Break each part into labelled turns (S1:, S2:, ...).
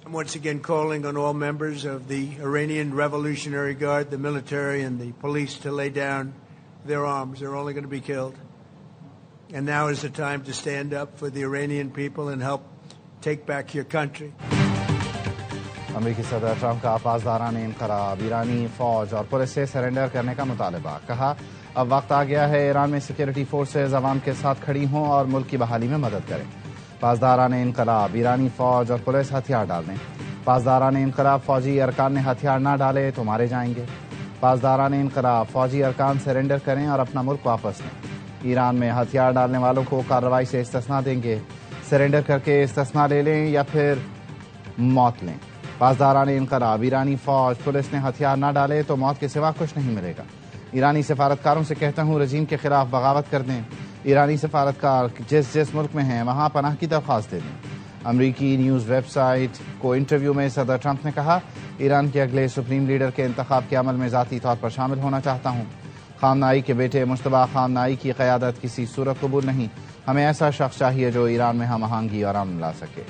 S1: I'm once again calling on all members of the Iranian Revolutionary Guard, the military and the police to lay down their arms. They're only going to be killed. And now is the time to stand up for the Iranian people and help take back your country.
S2: امریکی صدر Trump کا پاسداران انقلاب ایرانی فوج اور police سے surrender کرنے کا مطالبہ. کہا اب وقت آ گیا ہے ایران میں سیکورٹی فورسز عوام کے ساتھ کھڑی ہوں اور ملک کی بحالی میں مدد کریں. پاسداران انقلاب ایرانی فوج اور پولیس ہتھیار ڈال دیں. پاسداران انقلاب فوجی ارکان نے ہتھیار نہ ڈالے تو مارے جائیں گے. پاسداران انقلاب فوجی ارکان سرنڈر کریں اور اپنا ملک واپس لیں. ایران میں ہتھیار ڈالنے والوں کو کارروائی سے استثنا دیں گے. سرنڈر کر کے استثنا لے لیں یا پھر موت لیں. پاسداران انقلاب ایرانی فوج پولیس نے ہتھیار نہ ڈالے تو موت کے سوا کچھ نہیں ملے گا. ایرانی سفارتکاروں سے کہتا ہوں رجیم کے خلاف بغاوت کر دیں. ایرانی سفارتکار جس ملک میں ہیں وہاں پناہ کی درخواست دے دیں. امریکی نیوز ویب سائٹ کو انٹرویو میں صدر ٹرمپ نے کہا ایران کے اگلے سپریم لیڈر کے انتخاب کے عمل میں ذاتی طور پر شامل ہونا چاہتا ہوں. خامنائی کے بیٹے مشتبہ خامنائی کی قیادت کسی صورت قبول نہیں. ہمیں ایسا شخص چاہیے جو ایران میں ہم آہنگی اور امن لا سکے.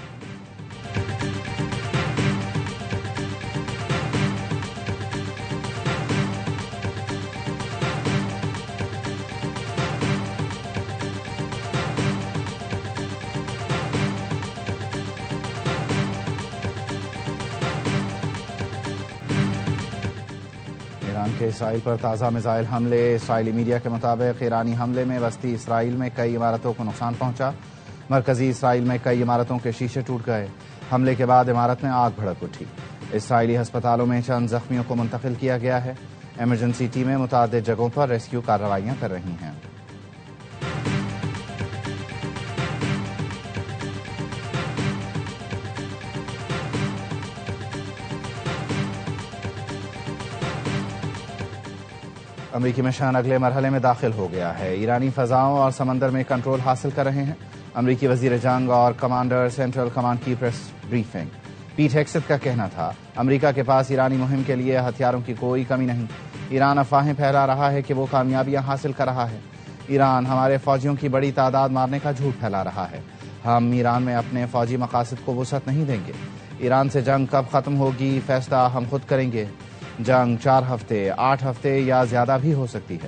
S2: ایران کے اسرائیل پر تازہ میزائل حملے. اسرائیلی میڈیا کے مطابق ایرانی حملے میں وسطی اسرائیل میں کئی عمارتوں کو نقصان پہنچا. مرکزی اسرائیل میں کئی عمارتوں کے شیشے ٹوٹ گئے. حملے کے بعد عمارت میں آگ بھڑک اٹھی. اسرائیلی ہسپتالوں میں چند زخمیوں کو منتقل کیا گیا ہے. ایمرجنسی ٹیمیں متعدد جگہوں پر ریسکیو کارروائیاں کر رہی ہیں. امریکی مشن اگلے مرحلے میں داخل ہو گیا ہے. ایرانی فضاؤں اور سمندر میں کنٹرول حاصل کر رہے ہیں. امریکی وزیر جنگ اور کمانڈر سینٹرل کمانڈ کی پریس بریفنگ. پیٹ ہیگسیت کا کہنا تھا امریکہ کے پاس ایرانی مہم کے لیے ہتھیاروں کی کوئی کمی نہیں. ایران افواہیں پھیلا رہا ہے کہ وہ کامیابیاں حاصل کر رہا ہے. ایران ہمارے فوجیوں کی بڑی تعداد مارنے کا جھوٹ پھیلا رہا ہے. ہم ایران میں اپنے فوجی مقاصد کو وسعت نہیں دیں گے. ایران سے جنگ کب ختم ہوگی فیصلہ ہم خود کریں گے. جنگ 4 ہفتے 8 ہفتے یا زیادہ بھی ہو سکتی ہے.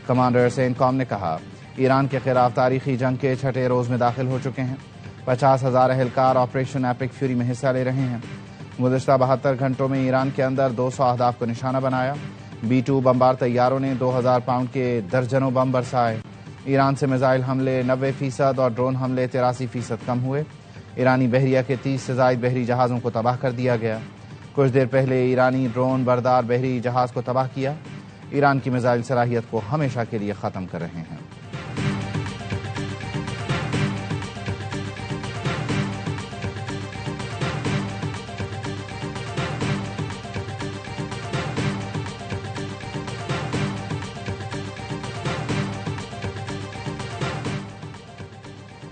S2: کمانڈر سین کام نے کہا ایران کے خلاف تاریخی جنگ کے 6 روز میں داخل ہو چکے ہیں. 50,000 اہلکار آپریشن ایپک فیوری میں حصہ لے رہے ہیں. گزشتہ 72 گھنٹوں میں ایران کے اندر 200 اہداف کو نشانہ بنایا. B-2 بمبار طیاروں نے 2000 پاؤنڈ کے درجنوں بم برسائے. ایران سے میزائل حملے 90% اور ڈرون حملے 83% کم ہوئے. ایرانی بحریہ کے 30 سے زائد بحری جہازوں کو تباہ کر دیا گیا. کچھ دیر پہلے ایرانی ڈرون بردار بحری جہاز کو تباہ کیا. ایران کی میزائل صلاحیت کو ہمیشہ کے لیے ختم کر رہے ہیں.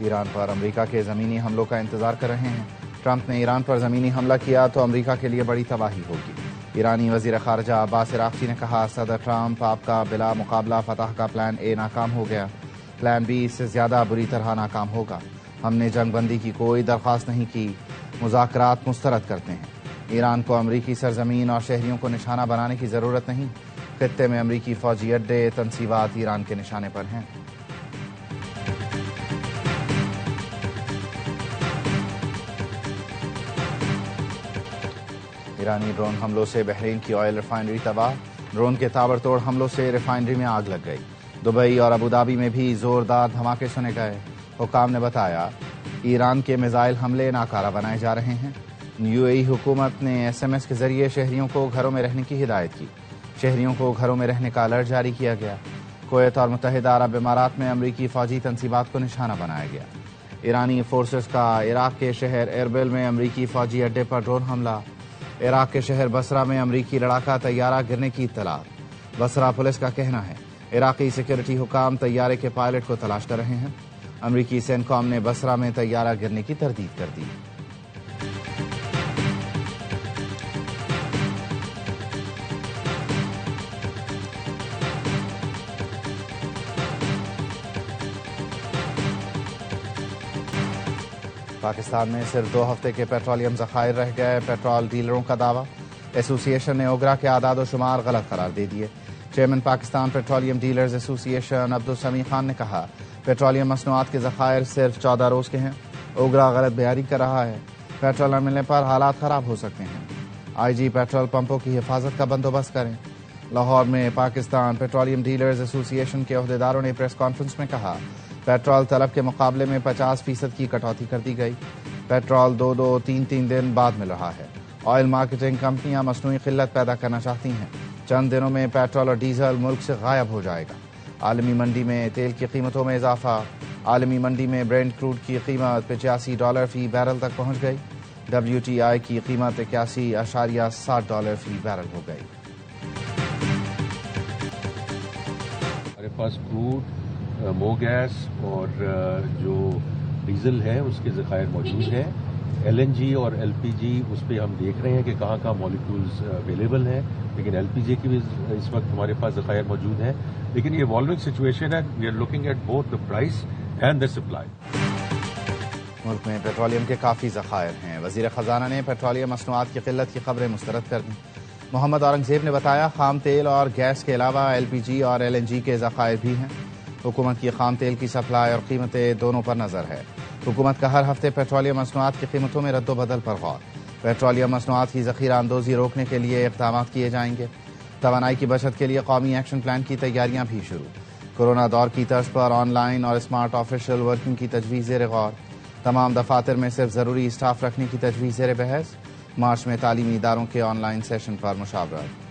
S2: ایران پر امریکہ کے زمینی حملوں کا انتظار کر رہے ہیں. ٹرمپ نے ایران پر زمینی حملہ کیا تو امریکہ کے لیے بڑی تباہی ہوگی. ایرانی وزیر خارجہ عباس عراقچی نے کہا صدر ٹرمپ آپ کا بلا مقابلہ فتح کا پلان اے ناکام ہو گیا. پلان بی اس سے زیادہ بری طرح ناکام ہوگا. ہم نے جنگ بندی کی کوئی درخواست نہیں کی. مذاکرات مسترد کرتے ہیں. ایران کو امریکی سرزمین اور شہریوں کو نشانہ بنانے کی ضرورت نہیں. خطے میں امریکی فوجی اڈے تنصیبات ایران کے نشانے پر ہیں. ایرانی ڈرون حملوں سے بحرین کی آئل ریفائنری تباہ. ڈرون کے تابڑتوڑ حملوں سے ریفائنری میں آگ لگ گئی. دبئی اور ابوظہبی میں بھی زوردار دھماکے سنے گئے. حکام نے بتایا ایران کے میزائل حملے ناکارہ بنائے جا رہے ہیں. UAE حکومت نے SMS کے ذریعے شہریوں کو گھروں میں رہنے کی ہدایت کی. شہریوں کو گھروں میں رہنے کا الرٹ جاری کیا گیا. کویت اور متحدہ عرب امارات میں امریکی فوجی تنصیبات کو نشانہ بنایا گیا. ایرانی فورسز کا عراق کے شہر اربل میں امریکی فوجی اڈے پر ڈرون حملہ. عراق کے شہر بصرہ میں امریکی لڑاکا طیارہ گرنے کی اطلاع. بصرہ پولیس کا کہنا ہے عراقی سیکورٹی حکام طیارے کے پائلٹ کو تلاش کر رہے ہیں. امریکی سینکام نے بصرہ میں طیارہ گرنے کی تردید کر دی. پاکستان میں صرف 2 ہفتے کے پیٹرولیم ذخائر رہ گئے، پیٹرول ڈیلروں کا دعویٰ۔ ایسوسی ایشن نے اوگرا کے اعداد و شمار غلط قرار دے دیے۔ چیئرمین پاکستان پیٹرولیم ڈیلرز ایسوسی ایشن عبدالسمیع خان نے کہا پیٹرولیم مصنوعات کے ذخائر صرف 14 روز کے ہیں۔ اوگرا غلط بیانی کر رہا ہے، پیٹرول نہ ملنے پر حالات خراب ہو سکتے ہیں۔ آئی جی پیٹرول پمپوں کی حفاظت کا بندوبست کریں۔ لاہور میں پاکستان پیٹرولیم ڈیلرز ایسوسی ایشن کے عہدیداروں نے پریس کانفرنس میں کہا پیٹرول طلب کے مقابلے میں 50% کی کٹوتی کر دی گئی۔ پیٹرول 2-3 دن بعد مل رہا ہے۔ آئل مارکیٹنگ کمپنیاں مصنوعی قلت پیدا کرنا چاہتی ہیں۔ چند دنوں میں پیٹرول اور ڈیزل ملک سے غائب ہو جائے گا۔ عالمی منڈی میں تیل کی قیمتوں میں اضافہ۔ عالمی منڈی میں برینٹ کروڈ کی قیمت $85 فی بیرل تک پہنچ گئی۔ WTI کی قیمت $81.60 فی بیرل ہو گئی۔
S3: ہمارے پاس کروڈ، مو گیس اور جو ڈیزل ہے اس کے ذخائر موجود ہیں۔ LNG اور LPG اس پہ ہم دیکھ رہے ہیں کہ کہاں کہاں مالیکولز اویلیبل ہیں، لیکن LPG کی بھی اس وقت ہمارے پاس ذخائر موجود ہیں۔ لیکن یہ ایوالونگ سچویشن ہے، we are looking at both the price and the supply.
S2: ملک میں پیٹرولیم کے کافی ذخائر ہیں۔ وزیر خزانہ نے پیٹرولیم مصنوعات کی قلت کی خبریں مسترد کر دیں۔ محمد اورنگزیب نے بتایا خام تیل اور گیس کے علاوہ LPG اور LNG کے ذخائر بھی ہیں۔ حکومت کی خام تیل کی سپلائی اور قیمتیں دونوں پر نظر ہے۔ حکومت کا ہر ہفتے پیٹرولیم مصنوعات کی قیمتوں میں رد و بدل پر غور۔ پیٹرولیم مصنوعات کی ذخیرہ اندوزی روکنے کے لیے اقدامات کیے جائیں گے۔ توانائی کی بچت کے لیے قومی ایکشن پلان کی تیاریاں بھی شروع۔ کورونا دور کی طرز پر آن لائن اور اسمارٹ آفیشل ورکنگ کی تجویز زیر غور۔ تمام دفاتر میں صرف ضروری اسٹاف رکھنے کی تجویز زیر بحث۔ مارچ میں تعلیمی اداروں کے آن لائن سیشن پر مشاورت۔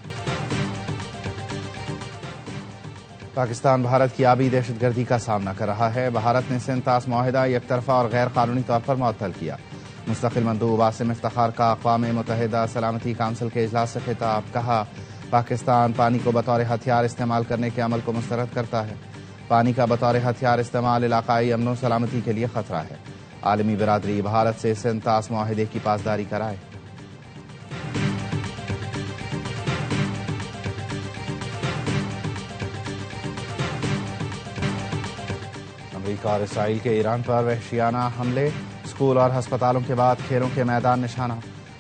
S2: پاکستان بھارت کی آبی دہشت گردی کا سامنا کر رہا ہے۔ بھارت نے سندھ طاس معاہدہ یک طرفہ اور غیر قانونی طور پر معطل کیا۔ مستقل مندوب عاصم افتخار کا اقوام متحدہ سلامتی کونسل کے اجلاس سے خطاب، کہا پاکستان پانی کو بطور ہتھیار استعمال کرنے کے عمل کو مسترد کرتا ہے۔ پانی کا بطور ہتھیار استعمال علاقائی امن و سلامتی کے لیے خطرہ ہے۔ عالمی برادری بھارت سے سندھ طاس معاہدے کی پاسداری کرائے۔ امریکہ اور اسرائیل کے ایران پر وحشیانہ حملے، اسکول اور ہسپتالوں کے بعد کھیلوں کے میدان نشانہ۔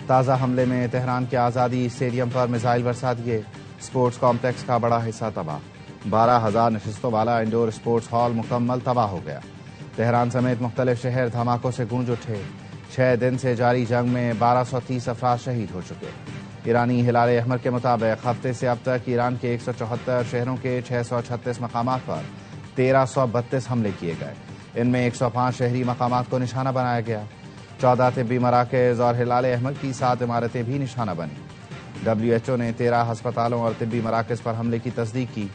S2: تازہ حملے میں تہران کے آزادی اسٹیڈیم پر میزائل برسا دیے، اسپورٹس کمپلیکس کا بڑا حصہ تباہ۔ 12,000 نشستوں والا انڈور اسپورٹس ہال مکمل تباہ ہو گیا۔ تہران سمیت مختلف شہر دھماکوں سے گونج اٹھے۔ 6 دن سے جاری جنگ میں 1230 افراد شہید ہو چکے۔ ایرانی ہلال احمر کے مطابق ہفتے سے اب تک ایران کے 174 شہروں کے 636 مقامات پر 1332 حملے کیے گئے۔ ان میں 105 شہری مقامات کو نشانہ بنایا گیا۔ 14 طبی مراکز اور ہلال احمر کی 7 عمارتیں بھی نشانہ بنیں۔ WHO نے 13 ہسپتالوں اور طبی مراکز پر حملے کی تصدیق کی۔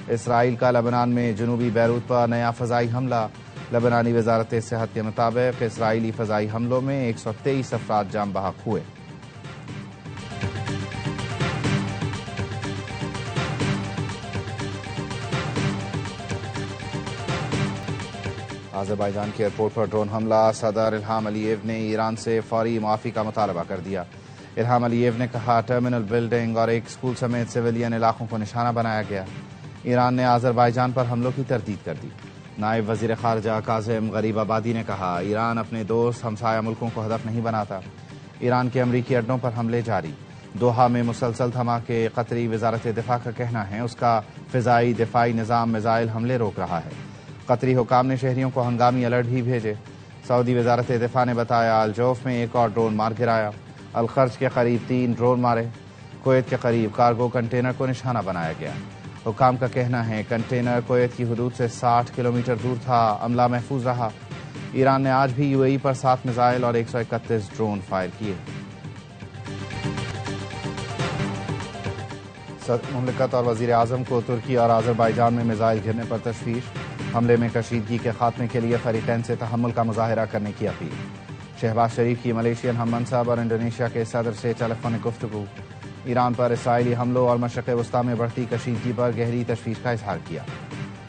S2: اسرائیل کا لبنان میں جنوبی بیروت پر نیا فضائی حملہ۔ لبنانی وزارت صحت کے مطابق اسرائیلی فضائی حملوں میں 123 افراد جاں بحق ہوئے۔ آذربائیجان کے ایئرپورٹ پر ڈرون حملہ، صدر الہام علییو نے ایران سے فوری معافی کا مطالبہ کر دیا۔ الہام علییو نے کہا ٹرمینل بلڈنگ اور ایک اسکول سمیت سویلین علاقوں کو نشانہ بنایا گیا۔ ایران نے آذربائیجان پر حملوں کی تردید کر دی۔ نائب وزیر خارجہ کاظم غریب آبادی نے کہا ایران اپنے دوست ہمسایہ ملکوں کو ہدف نہیں بناتا۔ ایران کے امریکی اڈوں پر حملے جاری، دوحہ میں مسلسل دھماکے۔ قطری وزارت دفاع کا کہنا ہے اس کا فضائی دفاعی نظام میزائل حملے روک رہا ہے۔ قطری حکام نے شہریوں کو ہنگامی الرٹ بھی بھیجے۔ سعودی وزارت دفاع نے بتایا الجوف میں ایک اور ڈرون مار گرایا۔ الخرج کے قریب 3 ڈرون مارے۔ کویت کے قریب کارگو کنٹینر کو نشانہ بنایا گیا۔ حکام کا کہنا ہے کنٹینر کویت کی حدود سے 60 کلومیٹر دور تھا، عملہ محفوظ رہا۔ ایران نے آج بھی UAE پر 7 میزائل اور 131 ڈرون فائر کیے۔ صدر مملکت اور وزیر اعظم کو ترکی اور آذربائیجان میں میزائل گرنے پر تشویش۔ حملے میں کشیدگی کے خاتمے کے لیے فریقین سے تحمل کا مظاہرہ کرنے کی اپیل۔ شہباز شریف کی ملیشین ہم منصب اور انڈونیشیا کے صدر سے ٹیلی فونک گفتگو۔ ایران پر اسرائیلی حملوں اور مشرق وسطیٰ میں بڑھتی کشیدگی پر گہری تشویش کا اظہار کیا۔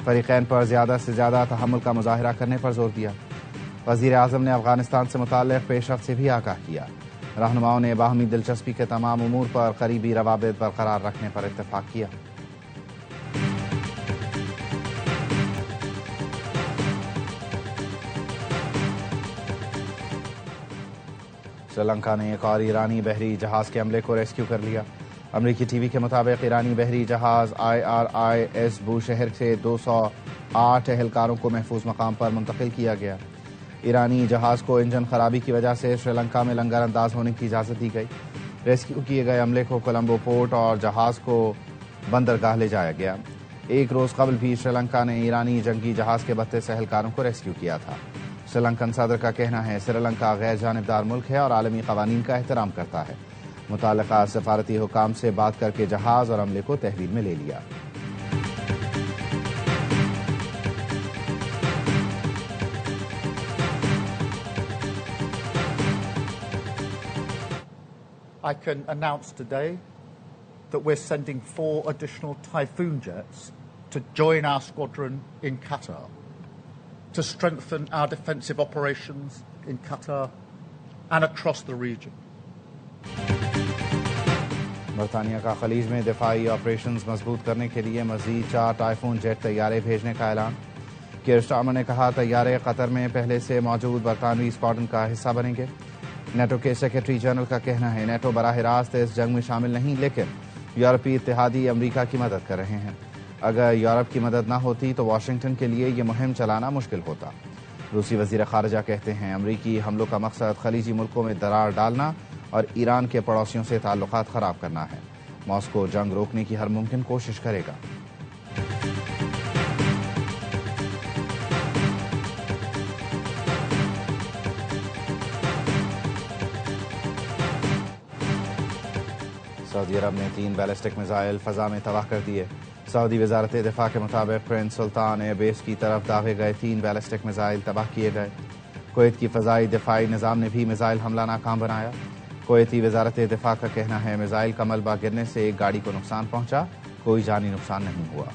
S2: فریقین پر زیادہ سے زیادہ تحمل کا مظاہرہ کرنے پر زور دیا۔ وزیر اعظم نے افغانستان سے متعلق پیش رفت سے بھی آگاہ کیا۔ رہنماؤں نے باہمی دلچسپی کے تمام امور پر قریبی روابط برقرار رکھنے پر اتفاق کیا۔ سری لنکا نے ایک اور ایرانی بحری جہاز کے عملے کو ریسکیو کر لیا۔ امریکی ٹی وی کے مطابق ایرانی بحری جہاز IRIS بو شہر سے 208 اہلکاروں کو محفوظ مقام پر منتقل کیا گیا۔ ایرانی جہاز کو انجن خرابی کی وجہ سے سری لنکا میں لنگر انداز ہونے کی اجازت دی گئی۔ ریسکیو کیے گئے عملے کو کولمبو پورٹ اور جہاز کو بندرگاہ لے جایا گیا۔ ایک روز قبل بھی سری لنکا نے ایرانی جنگی جہاز کے 32 اہلکاروں کو ریسکیو کیا تھا۔ سری لنکن صدر کا کہنا ہے سری لنکا غیر جانبدار ملک ہے اور عالمی قوانین کا احترام کرتا ہے۔ متعلقہ سفارتی حکام سے بات کر کے جہاز اور عملے کو تحویل میں لے لیا۔
S4: I can announce today that we're sending 4 additional Typhoon jets to join our squadron in Qatar to strengthen our defensive operations in Qatar and across the region.
S2: برطانیہ کا خلیج میں دفاعی آپریشنز مضبوط کرنے کے لیے مزید 4 ٹائفون جیٹ طیارے بھیجنے کا اعلان۔ کیئر سٹارمر نے کہا طیارے قطر میں پہلے سے موجود برطانوی اسکواڈرن کا حصہ بنیں گے۔ نیٹو کے سیکرٹری جنرل کا کہنا ہے نیٹو براہ راست اس جنگ میں شامل نہیں، لیکن یورپی اتحادی امریکہ کی مدد کر رہے ہیں۔ اگر یورپ کی مدد نہ ہوتی تو واشنگٹن کے لیے یہ مہم چلانا مشکل ہوتا۔ روسی وزیر خارجہ کہتے ہیں امریکی حملوں کا مقصد خلیجی ملکوں میں درار ڈالنا اور ایران کے پڑوسیوں سے تعلقات خراب کرنا ہے۔ ماسکو جنگ روکنے کی ہر ممکن کوشش کرے گا۔ سعودی عرب نے 3 بیلسٹک میزائل فضا میں تباہ کر دیے۔ سعودی وزارت دفاع کے مطابق پرنس سلطان ایئر بیس کی طرف داغے گئے 3 بیلسٹک میزائل تباہ کیے گئے۔ کویت کی فضائی دفاعی نظام نے بھی میزائل حملہ ناکام بنایا۔ کویتی وزارت دفاع کا کہنا ہے میزائل کا ملبہ گرنے سے ایک گاڑی کو نقصان پہنچا، کوئی جانی نقصان نہیں ہوا۔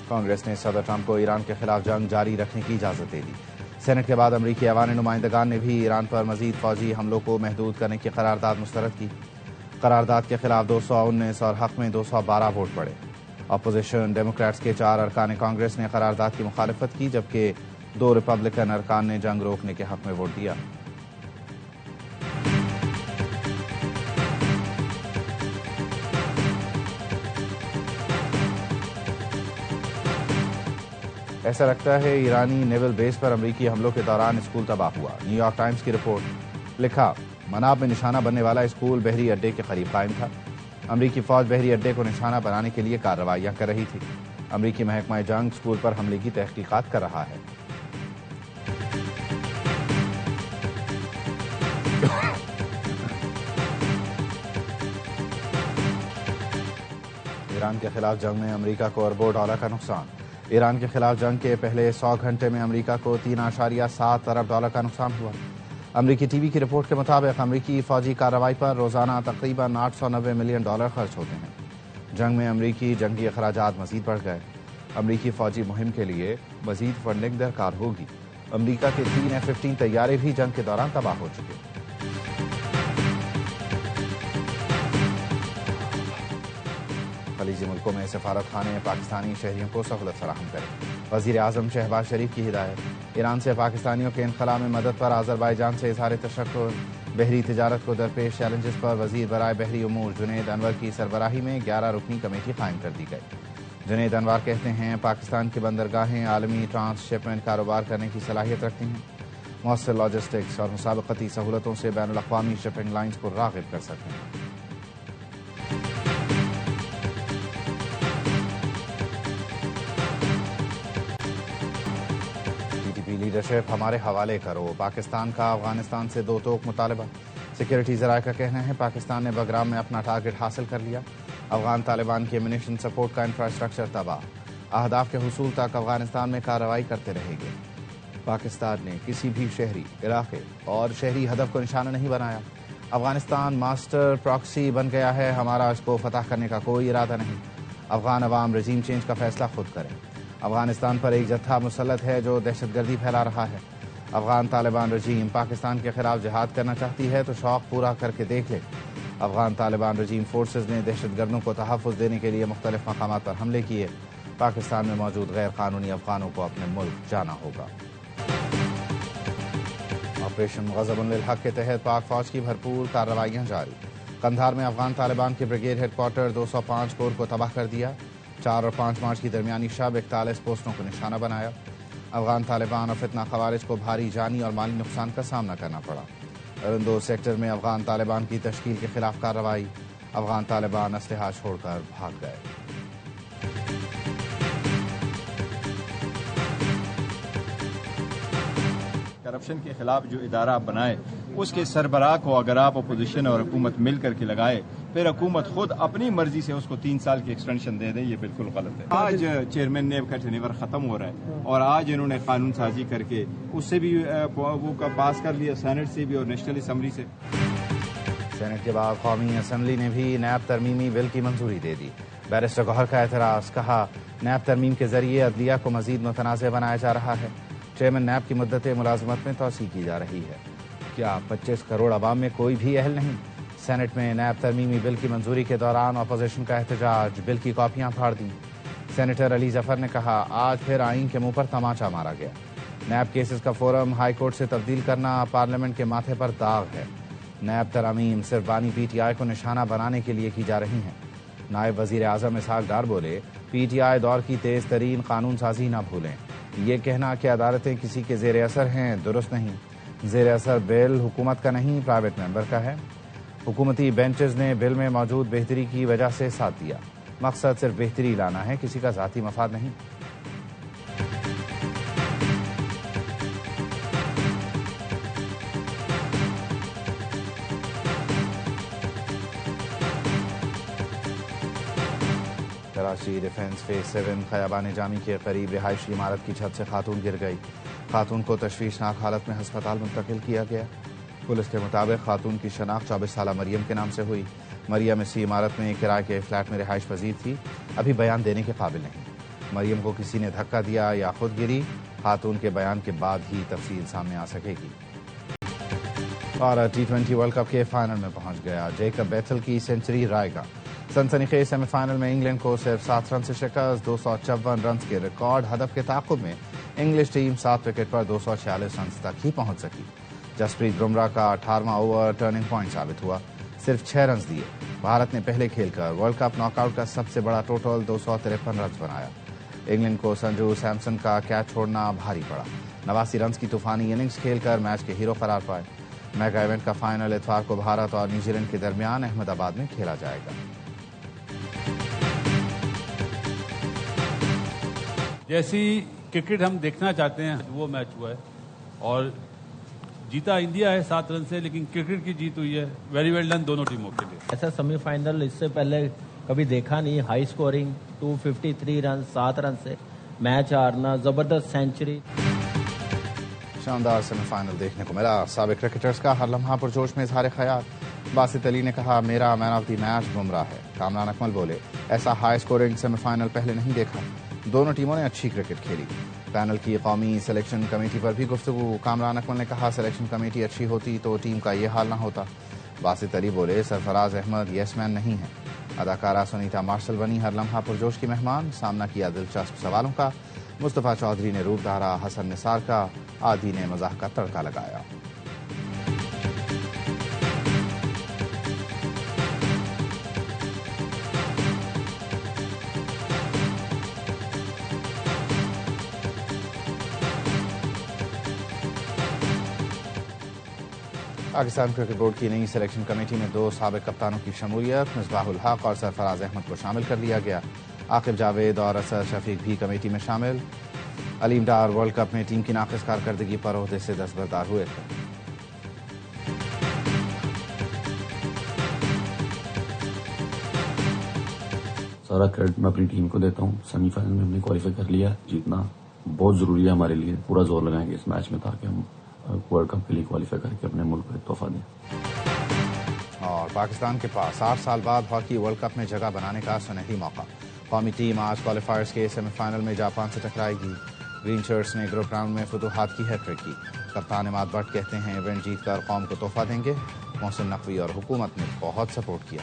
S2: کانگریس نے صدر ٹرمپ کو ایران کے خلاف جنگ جاری رکھنے کی اجازت دے دی۔ سینٹ کے بعد امریکی ایوان نمائندگان نے بھی ایران پر مزید فوجی حملوں کو محدود کرنے کی قرارداد مسترد کی۔ قرارداد کے خلاف 219 اور حق میں 212 ووٹ پڑے۔ اپوزیشن ڈیموکریٹس کے 4 ارکان کانگریس نے قرارداد کی مخالفت کی، جبکہ 2 ریپبلکن ارکان نے جنگ روکنے کے حق میں ووٹ دیا۔ ایسا لگتا ہے ایرانی نیول بیس پر امریکی حملوں کے دوران اسکول تباہ ہوا۔ نیو یارک ٹائمز کی رپورٹ۔ لکھا مناب میں نشانہ بننے والا اسکول بحری اڈے کے قریب قائم تھا۔ امریکی فوج بحری اڈے کو نشانہ بنانے کے لیے کارروائیاں کر رہی تھی۔ امریکی محکمہ جنگ اسکول پر حملے کی تحقیقات کر رہا ہے۔ ایران کے خلاف جنگ میں امریکہ کو اربوں ڈالر کا نقصان۔ ایران کے خلاف جنگ کے پہلے 100 گھنٹے میں امریکہ کو 3.7 ارب ڈالر کا نقصان ہوا۔ امریکی ٹی وی کی رپورٹ کے مطابق امریکی فوجی کارروائی پر روزانہ تقریباً $890 ملین خرچ ہوتے ہیں۔ جنگ میں امریکی جنگی اخراجات مزید بڑھ گئے۔ امریکی فوجی مہم کے لیے مزید فنڈنگ درکار ہوگی۔ امریکہ کے 3 F-15 طیارے بھی جنگ کے دوران تباہ ہو چکے۔ خلیجی ملکوں میں سفارت خانے پاکستانی شہریوں کو سہولت فراہم کریں۔ وزیر اعظم شہباز شریف کی ہدایت۔ ایران سے پاکستانیوں کے انخلا میں مدد پر آذربائیجان سے اظہار تشکر۔ بحری تجارت کو درپیش چیلنجز پر وزیر برائے بحری امور جنید انور کی سربراہی میں 11 رکنی کمیٹی قائم کر دی گئی۔ جنید انور کہتے ہیں پاکستان کی بندرگاہیں عالمی ٹرانس شپمنٹ کاروبار کرنے کی صلاحیت رکھتی ہیں، مؤثر لاجسٹکس اور مسابقتی سہولتوں سے بین الاقوامی شپنگ لائنز کو راغب کر سکتے ہیں۔ لیڈرشپ ہمارے حوالے کرو، پاکستان کا افغانستان سے 2 ٹوک مطالبہ۔ سیکورٹی ذرائع کا کہنا ہے پاکستان نے بگرام میں اپنا ٹارگٹ حاصل کر لیا۔ افغان طالبان کی ایمونیشن سپورٹ کا انفراسٹرکچر تباہ۔ اہداف کے حصول تک افغانستان میں کارروائی کرتے رہیں گے۔ پاکستان نے کسی بھی شہری علاقے اور شہری ہدف کو نشانہ نہیں بنایا۔ افغانستان ماسٹر پراکسی بن گیا ہے، ہمارا اس کو فتح کرنے کا کوئی ارادہ نہیں۔ افغان عوام رجیم چینج کا فیصلہ خود کریں۔ افغانستان پر ایک جتھا مسلط ہے جو دہشت گردی پھیلا رہا ہے۔ افغان طالبان رجیم پاکستان کے خلاف جہاد کرنا چاہتی ہے تو شوق پورا کر کے دیکھ لے۔ افغان طالبان رجیم فورسز نے دہشت گردوں کو تحفظ دینے کے لیے مختلف مقامات پر حملے کیے۔ پاکستان میں موجود غیر قانونی افغانوں کو اپنے ملک جانا ہوگا۔ آپریشن غضب للحق کے تحت پاک فوج کی بھرپور کارروائیاں جاری۔ قندھار میں افغان طالبان کے بریگیڈ ہیڈ کوارٹر 205 کور کو تباہ کر دیا۔ 4 اور 5 مارچ کی درمیانی شب 41 پوسٹوں کو نشانہ بنایا۔ افغان طالبان اور فتنہ خوارج کو بھاری جانی اور مالی نقصان کا سامنا کرنا پڑا۔ ارندو سیکٹر میں افغان طالبان کی تشکیل کے خلاف کارروائی، افغان طالبان اسلحہ چھوڑ کر بھاگ گئے۔
S5: کرپشن کے خلاف جو ادارہ آپ بنائے اس کے سربراہ کو اگر آپ اپوزیشن اور حکومت مل کر کے لگائے پھر حکومت خود اپنی مرضی سے اس کو 3 سال کی ایکسٹینشن دے دے، یہ بالکل غلط ہے۔ آج چیئرمین نیب کا ٹینیور ختم ہو رہا ہے اور آج انہوں نے قانون سازی کر کے اس سے بھی وہ پاس کر لیا، سینٹ سے بھی اور نیشنل اسمبلی سے۔
S2: سینٹ کے بعد قومی اسمبلی نے بھی نیب ترمیمی بل کی منظوری دے دی۔ بیرسٹر گوہر کا اعتراض، کہا نیب ترمیم کے ذریعے عدلیہ کو مزید متنازع بنایا جا رہا ہے۔ چیئرمین نیب کی مدت ملازمت میں توسیع کی جا رہی ہے۔ کیا 25 کروڑ عوام میں کوئی بھی اہل نہیں؟ سینٹ میں نیب ترمیمی بل کی منظوری کے دوران اپوزیشن کا احتجاج، بل کی کاپیاں پھاڑ دیں۔ سینیٹر علی ظفر نے کہا آج پھر آئین کے منہ پر تماچا مارا گیا۔ نیب کیسز کا فورم ہائی کورٹ سے تبدیل کرنا پارلیمنٹ کے ماتھے پر داغ ہے۔ نیب ترامیم صرف بانی پی ٹی آئی کو نشانہ بنانے کے لیے کی جا رہی ہیں۔ نائب وزیر اعظم اسحاق ڈار بولے پی ٹی آئی دور کی تیز ترین قانون سازی نہ بھولیں۔ یہ کہنا کہ عدالتیں کسی کے زیر اثر ہیں درست نہیں۔ زیر اثر بل حکومت کا نہیں پرائیویٹ ممبر کا ہے۔ حکومتی بینچز نے بل میں موجود بہتری کی وجہ سے ساتھ دیا۔ مقصد صرف بہتری لانا ہے، کسی کا ذاتی مفاد نہیں۔ کراچی ڈیفنس فیز 7 خیابان جامی کے قریب رہائشی عمارت کی چھت سے خاتون گر گئی۔ خاتون کو تشویشناک حالت میں ہسپتال منتقل کیا گیا۔ پولیس کے مطابق خاتون کی شناخت 24 سالہ مریم کے نام سے ہوئی۔ مریم اسی عمارت میں کرائے کے فلیٹ میں رہائش پذیر تھی، ابھی بیان دینے کے قابل نہیں۔ مریم کو کسی نے دھکا دیا یا خود گری، خاتون کے بیان کے بعد ہی تفصیل سامنے آ سکے گی۔ اور T20 ورلڈ کپ کے فائنل میں پہنچ گیا۔ جیکب بیتھل کی سینچری رائے گا۔ سنسنی خیز سیمی فائنل میں انگلینڈ کو صرف 7 رن سے شکست۔ 254 رنز کے ریکارڈ ہدف کے تعاقب میں انگلش ٹیم 7 وکٹ پر 246 رنز تک ہی پہنچ سکی۔ جسپریت بمراہ کا 18واں اوور ٹرننگ پوائنٹ ثابت ہوا، صرف 6 رنز دیے۔ بھارت نے پہلے کھیل کر ورلڈ کپ ناک آؤٹ کا سب سے بڑا ٹوٹل 253 رنز بنایا۔ انگلینڈ کو سنجو سیمسن کا کیچ چھوڑنا بھاری پڑا۔ 89 رنز کی طوفانی اننگز کھیل کر میچ کے ہیرو قرار پائے۔ میگا ایونٹ کا فائنل اتوار کو بھارت اور نیوزی لینڈ کے درمیان احمد آباد میں کھیلا جائے گا۔
S6: جیسی کرکٹ ہم دیکھنا چاہتے ہیں وہ میچ ہوا ہے اور جیتا انڈیا ہے 7 رن سے، لیکن کرکٹ کی جیت ہوئی ہے۔ ویری ویل ڈن دونوں ٹیموں کے لیے۔
S7: ایسا سیمی فائنل اس سے پہلے کبھی دیکھا نہیں، ہائی سکورنگ 253 رن 7 رن سے میچ ہارنا، زبردست سینچری۔
S2: شاندار سیمی فائنل دیکھنے کو ملا۔ سابق کرکٹرز کا ہر لمحہ پرجوش میں اظہار خیال۔ باسط علی نے کہا میرا مین آف دی میچ بمراہ ہے۔ کامران اکمل بولے ایسا ہائی سکورنگ سیمی فائنل پہلے نہیں دیکھا، دونوں ٹیموں نے اچھی کرکٹ کھیلی۔ پینل کی قومی سلیکشن کمیٹی پر بھی گفتگو۔ کامران اکمل نے کہا سلیکشن کمیٹی اچھی ہوتی تو ٹیم کا یہ حال نہ ہوتا۔ باسط علی بولے سرفراز احمد یس مین نہیں ہے۔ اداکارہ سنیتا مارشل بنی ہر لمحہ پرجوش کی مہمان۔ سامنا کیا دلچسپ سوالوں کا۔ مصطفیٰ چودھری نے روپ دھارا حسن نثار کا، آدھی نے مزاح کا تڑکا لگایا۔ پاکستان کرکٹ بورڈ کی نئی سلیکشن کمیٹی میں 2 سابق کپتانوں کی شمولیت، مصباح الحق اور سرفراز احمد کو شامل کر لیا گیا۔ عاقب جاوید اور اسد شفیق بھی کمیٹی میں شامل۔ علیم ڈار ورلڈ کپ میں ٹیم کی ناقص کارکردگی پر عہدے سے دستبردار ہوئے تھے۔
S8: سارا کریڈٹ میں اپنی ٹیم کو دیتا ہوں۔ سیمی فائنل میں ہم نے کوالیفائی کر لیا، جیتنا بہت ضروری ہے ہمارے لیے۔ پورا زور لگائیں گے اس میچ میں تاکہ ہم ورلڈ کپ کے لیے کوالیفائی کر کے اپنے ملک کو ایک تحفہ دیں۔
S2: اور پاکستان کے پاس 8 سال بعد ہاکی ورلڈ کپ میں جگہ بنانے کا سنہری موقع۔ قومی ٹیم آج کوالیفائرز کے سیمی فائنل میں جاپان سے ٹکرائے گی۔ گرین شرٹس نے گروپ راؤنڈ میں فتوحات کی ہیٹ ٹرک کی۔ کپتان عماد بٹ کہتے ہیں ایونٹ جیت کر قوم کو تحفہ دیں گے۔ محسن نقوی اور حکومت نے بہت سپورٹ کیا۔